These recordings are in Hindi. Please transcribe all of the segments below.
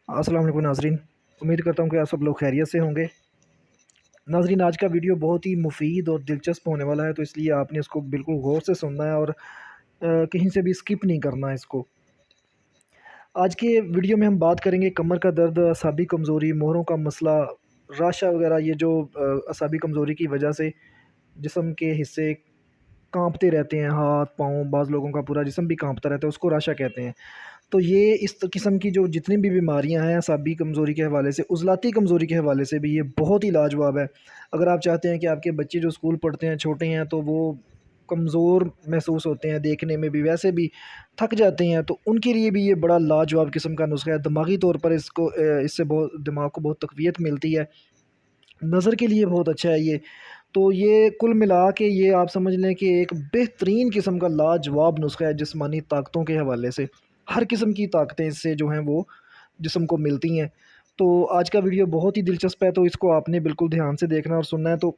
अस्सलाम वालेकुम नाज़रीन। उम्मीद करता हूँ कि आप सब लोग खैरियत से होंगे। नाज़रीन, आज का वीडियो बहुत ही मुफ़ीद और दिलचस्प होने वाला है, तो इसलिए आपने इसको बिल्कुल गौर से सुनना है और कहीं से भी स्किप नहीं करना है इसको। आज के वीडियो में हम बात करेंगे कमर का दर्द, असाबी कमज़ोरी, मोहरों का मसला, राशा वगैरह, ये जो असाबी कमज़ोरी की वजह से जिस्म के हिस्से काँपते रहते हैं, हाथ, पाँव, बाज़ लोगों का पूरा जिस्म भी काँपता रहता है, उसको राशा कहते हैं। तो ये इस किस्म की जो जितनी भी बीमारियां हैं असाबी कमज़ोरी के हवाले से, उज़लाती कमज़ोरी के हवाले से भी, ये बहुत ही लाजवाब है। अगर आप चाहते हैं कि आपके बच्चे जो स्कूल पढ़ते हैं, छोटे हैं, तो वो कमज़ोर महसूस होते हैं, देखने में भी वैसे भी थक जाते हैं, तो उनके लिए भी ये बड़ा लाजवाब किस्म का नुस्खा है। दिमागी तौर पर इसको इससे बहुत दिमाग को बहुत तक़वियत मिलती है। नज़र के लिए बहुत अच्छा है ये। तो ये कुल मिला के ये आप समझ लें कि एक बेहतरीन किस्म का लाजवाब नुस्खा है जिस्मानी ताकतों के हवाले से। हर किस्म की ताकतें इससे जो हैं वो जिस्म को मिलती हैं। तो आज का वीडियो बहुत ही दिलचस्प है, तो इसको आपने बिल्कुल ध्यान से देखना और सुनना है। तो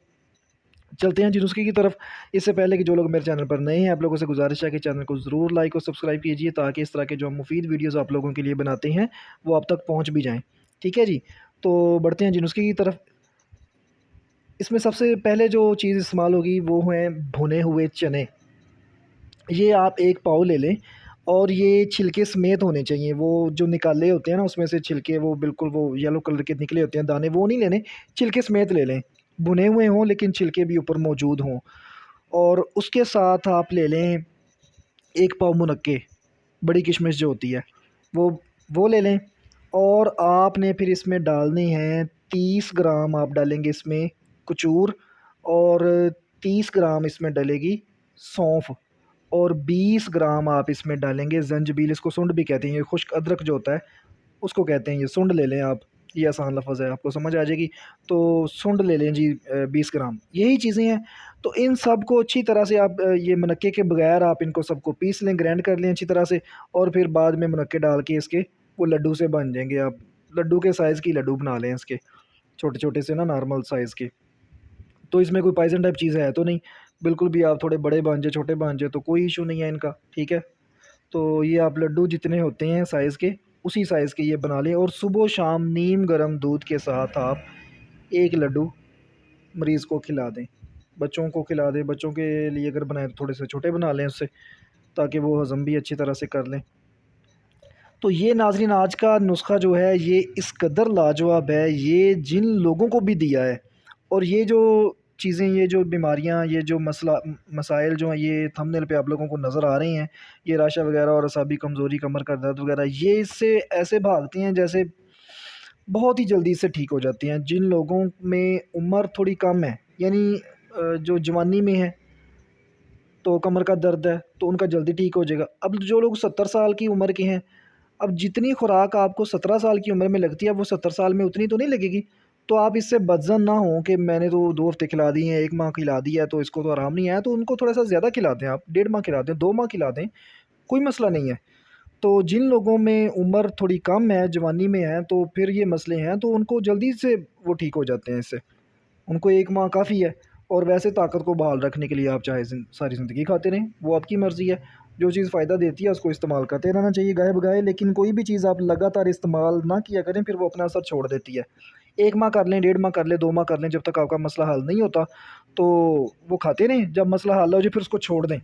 चलते हैं जी नुस्खे की तरफ। इससे पहले कि जो लोग मेरे चैनल पर नए हैं, आप लोगों से गुजारिश है कि चैनल को ज़रूर लाइक और सब्सक्राइब कीजिए, ताकि इस तरह के जो हम मुफीद वीडियोज़ आप लोगों के लिए बनाते हैं वो आप तक पहुँच भी जाएँ। ठीक है जी? तो बढ़ते हैं जी नुस्खे की तरफ। इसमें सबसे पहले जो चीज़ इस्तेमाल होगी वो हैं भुने हुए चने। ये आप 1 पाव ले लें और ये छिलके समेत होने चाहिए। वो जो निकाले होते हैं ना, उसमें से छिलके वो बिल्कुल वो येलो कलर के निकले होते हैं दाने, वो नहीं लेने, छिलके समेत ले लें। भुने हुए हों लेकिन छिलके भी ऊपर मौजूद हों। और उसके साथ आप ले लें 1 पाव मुनक्के, बड़ी किशमिश जो होती है, वो वो ले लें। और आपने फिर इसमें डालने हैं 30 ग्राम, आप डालेंगे इसमें कचूर, और 30 ग्राम इसमें डलेगी सौंफ, और 20 ग्राम आप इसमें डालेंगे ज़ंजबील। इसको सुंड भी कहते हैं, ये खुश्क अदरक जो होता है उसको कहते हैं। ये सुंड ले लें आप, ये आसान लफ्ज़ है, आपको समझ आ जाएगी। तो सुंड ले लें जी 20 ग्राम। यही चीज़ें हैं। तो इन सब को अच्छी तरह से आप ये मुनक्के के बगैर आप इनको सबको पीस लें, ग्राइंड कर लें अच्छी तरह से, और फिर बाद में मुनक्के डाल के इसके वो लड्डू से बन जाएंगे। आप लड्डू के साइज़ की लड्डू बना लें इसके, छोटे-छोटे से ना, नॉर्मल साइज़ के। तो इसमें कोई पॉइज़न टाइप चीज़ है तो नहीं, बिल्कुल भी। आप थोड़े बड़े बन जाए, छोटे बन जाए, तो कोई इशू नहीं है इनका, ठीक है? तो ये आप लड्डू जितने होते हैं साइज़ के, उसी साइज़ के ये बना लें, और सुबह शाम नीम गर्म दूध के साथ आप 1 लड्डू मरीज़ को खिला दें, बच्चों को खिला दें। बच्चों के लिए अगर बनाएँ तो थोड़े से छोटे बना लें उससे, ताकि वो हज़म भी अच्छी तरह से कर लें। तो ये नाज़रीन आज का नुस्ख़ा जो है ये इस कदर लाजवाब है, ये जिन लोगों को भी दिया है, और ये जो चीज़ें, ये जो बीमारियाँ, ये जो मसाइल जो हैं, ये थंबनेल पे आप लोगों को नज़र आ रहे हैं, ये राशा वग़ैरह और असाबी कमज़ोरी, कमर का दर्द वग़ैरह, ये इससे ऐसे भागती हैं जैसे बहुत ही जल्दी से ठीक हो जाती हैं। जिन लोगों में उम्र थोड़ी कम है, यानी जो जवानी में है, तो कमर का दर्द है तो उनका जल्दी ठीक हो जाएगा। अब जो लोग 70 साल की उम्र के हैं, अब जितनी खुराक आपको 17 साल की उम्र में लगती है, वो 70 साल में उतनी तो नहीं लगेगी। तो आप इससे बदज़न ना हों कि मैंने तो 2 हफ़्ते खिला दिए हैं, 1 माह खिला दिया है, तो इसको तो आराम नहीं आया, तो उनको थोड़ा-सा ज़्यादा खिला दें आप, 1.5 माह खिला दें, 2 माह खिला दें, कोई मसला नहीं है। तो जिन लोगों में उम्र थोड़ी कम है, जवानी में है, तो फिर ये मसले हैं, तो उनको जल्दी से वो ठीक हो जाते हैं इससे। उनको 1 माह काफ़ी है। और वैसे ताकत को बहाल रखने के लिए आप चाहे सारी ज़िंदगी खाते रहें, वो आपकी मर्ज़ी है। जो चीज़ फ़ायदा देती है उसको इस्तेमाल करते रहना चाहिए गाहे-बगाहे, लेकिन कोई भी चीज़ आप लगातार इस्तेमाल ना किया करें, फिर वो अपना असर छोड़ देती है। 1 माह कर लें, 1.5 माह कर लें, 2 माह कर लें, जब तक आपका मसला हल नहीं होता, तो वो खाते रहें। जब मसला हल हो जाए फिर उसको छोड़ दें।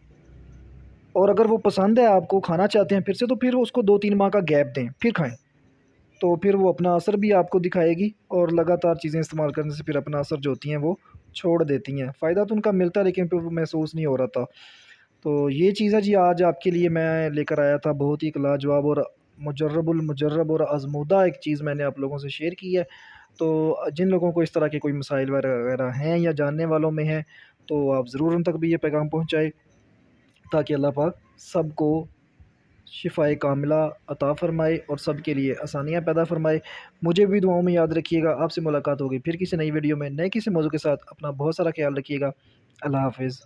और अगर वो पसंद है, आपको खाना चाहते हैं फिर से, तो फिर उसको 2-3 माह का गैप दें, फिर खाएँ। तो फिर वो अपना असर भी आपको दिखाएगी, और लगातार चीज़ें इस्तेमाल करने से फिर अपना असर जो होती हैं वो छोड़ देती हैं। फ़ायदा तो उनका मिलता है, लेकिन फिर वो महसूस नहीं हो रहा था। तो ये चीज़ है जी, आज आपके लिए मैं लेकर आया था, बहुत ही एक लाजवाब और मुजर्रबुल मुजर्रब और आज़मूदा एक चीज़ मैंने आप लोगों से शेयर की है। तो जिन लोगों को इस तरह के कोई मसाइल वगैरह हैं या जानने वालों में हैं, तो आप ज़रूर उन तक भी ये पैगाम पहुँचाएँ, ताकि अल्लाह पाक सबको शिफ़ाए कामिला अता फ़रमाए और सब के लिए आसानियाँ पैदा फ़रमाए। मुझे भी दुआओं में याद रखिएगा। आपसे मुलाकात होगी फिर किसी नई वीडियो में, नए किसी मौज़ू के साथ। अपना बहुत सारा ख़्याल रखिएगा। अल्लाह हाफ़िज़।